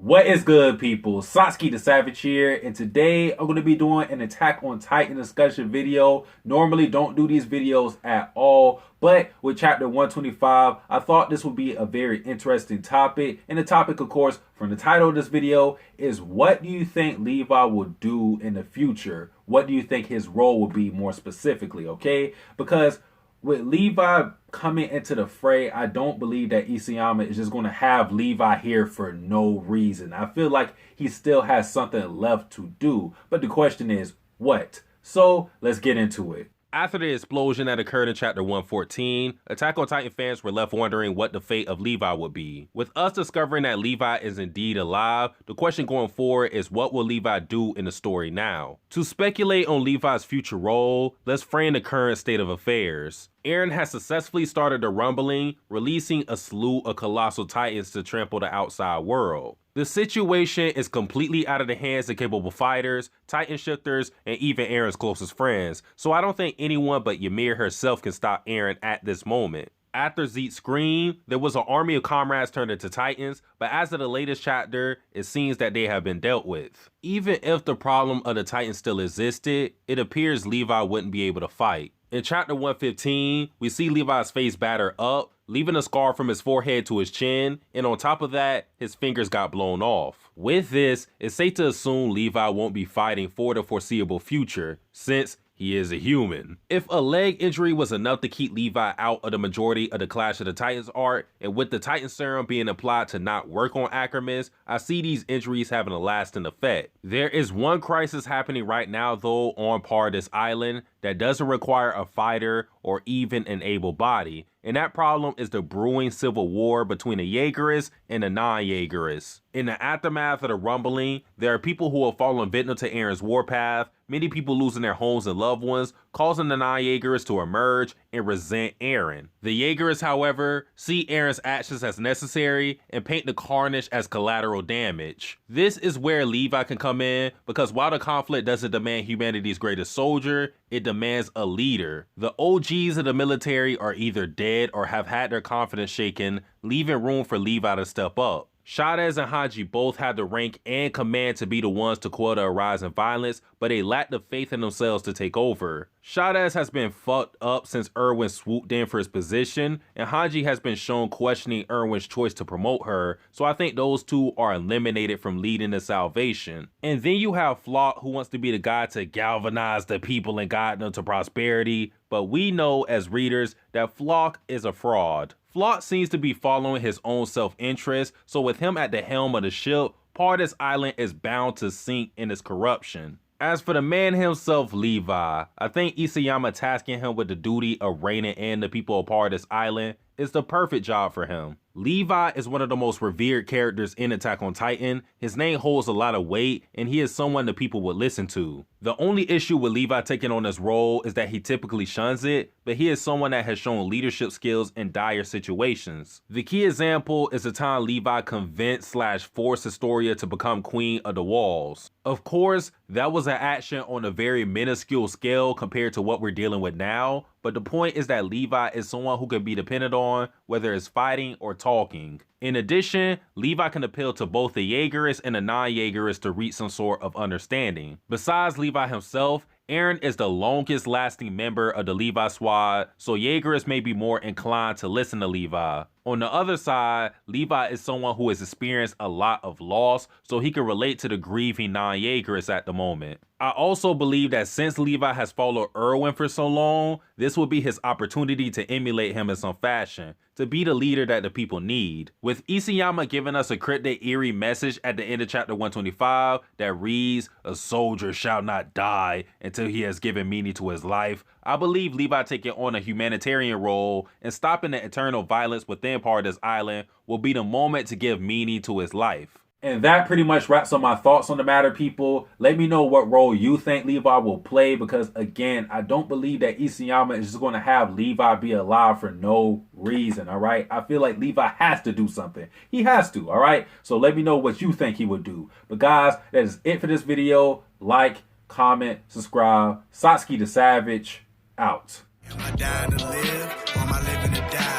What is good, people? Satsuki the Savage here, and today I'm going to be doing an Attack on Titan discussion video. Normally don't do these videos at all, but with chapter 125, I thought this would be a very interesting topic. And the topic, of course, from the title of this video is, what do you think Levi will do in the future? What do you think his role will be more specifically, okay? Because with Levi coming into the fray, I don't believe that Isayama is just going to have Levi here for no reason. I feel like he still has something left to do. But the question is, what? So let's get into it. After the explosion that occurred in chapter 114, Attack on Titan fans were left wondering what the fate of Levi would be. With us discovering that Levi is indeed alive, the question going forward is, what will Levi do in the story now? To speculate on Levi's future role, let's frame the current state of affairs. Eren has successfully started the rumbling, releasing a slew of colossal titans to trample the outside world. The situation is completely out of the hands of capable fighters, titan shifters, and even Eren's closest friends, so I don't think anyone but Ymir herself can stop Eren at this moment. After Zeke's scream, there was an army of comrades turned into titans, but as of the latest chapter, it seems that they have been dealt with. Even if the problem of the titans still existed, it appears Levi wouldn't be able to fight. In chapter 115, we see Levi's face batter up, leaving a scar from his forehead to his chin, and on top of that, his fingers got blown off. With this, it's safe to assume Levi won't be fighting for the foreseeable future, since he is a human. If a leg injury was enough to keep Levi out of the majority of the Clash of the Titans arc, and with the Titan Serum being applied to not work on Ackermans, I see these injuries having a lasting effect. There is one crisis happening right now though on Paradise Island that doesn't require a fighter or even an able body, and that problem is the brewing civil war between the Jaegerists and the non-Jaegerists. In the aftermath of the rumbling, there are people who have fallen victim to Eren's warpath, many people losing their homes and loved ones, causing the non-Jaegerists to emerge and resent Eren. The Jaegerists, however, see Eren's actions as necessary and paint the carnage as collateral damage. This is where Levi can come in, because while the conflict doesn't demand humanity's greatest soldier, it demands a leader. The OGs of the military are either dead or have had their confidence shaken, leaving room for Levi to step up. Shadez and Hanji both have the rank and command to be the ones to quell the rise in violence, but they lack the faith in themselves to take over. Shadez has been fucked up since Erwin swooped in for his position, and Hanji has been shown questioning Erwin's choice to promote her, so I think those two are eliminated from leading the salvation. And then you have Flock, who wants to be the guy to galvanize the people and guide them to prosperity, but we know as readers that Flock is a fraud. Flock seems to be following his own self-interest, so with him at the helm of the ship, Paradise Island is bound to sink in its corruption. As for the man himself, Levi, I think Isayama tasking him with the duty of reining in the people of Paradise Island is the perfect job for him. Levi is one of the most revered characters in Attack on Titan. His name holds a lot of weight, and he is someone that people would listen to. The only issue with Levi taking on this role is that he typically shuns it, but he is someone that has shown leadership skills in dire situations. The key example is the time Levi convinced/forced Historia to become Queen of the Walls. Of course, that was an action on a very minuscule scale compared to what we're dealing with now, but the point is that Levi is someone who can be depended on, whether it's fighting or talking. In addition, Levi can appeal to both the Jaegerists and the non-Jaegerists to reach some sort of understanding. Besides Levi himself, Eren is the longest lasting member of the Levi squad, so Jaegerists may be more inclined to listen to Levi. On the other side, Levi is someone who has experienced a lot of loss, so he can relate to the grieving non-Jaegerists at the moment. I also believe that since Levi has followed Erwin for so long, this will be his opportunity to emulate him in some fashion, to be the leader that the people need. With Isayama giving us a cryptic, eerie message at the end of chapter 125 that reads, "A soldier shall not die until he has given meaning to his life," I believe Levi taking on a humanitarian role and stopping the eternal violence within Paradise Island will be the moment to give meaning to his life. And that pretty much wraps up my thoughts on the matter, people. Let me know what role you think Levi will play, because again, I don't believe that Isayama is just going to have Levi be alive for no reason, all right? I feel like Levi has to do something. He has to, all right? So let me know what you think he would do. But guys, that is it for this video. Like, comment, subscribe. Satsuki the Savage, out. Am I dying to live, or am I living to die?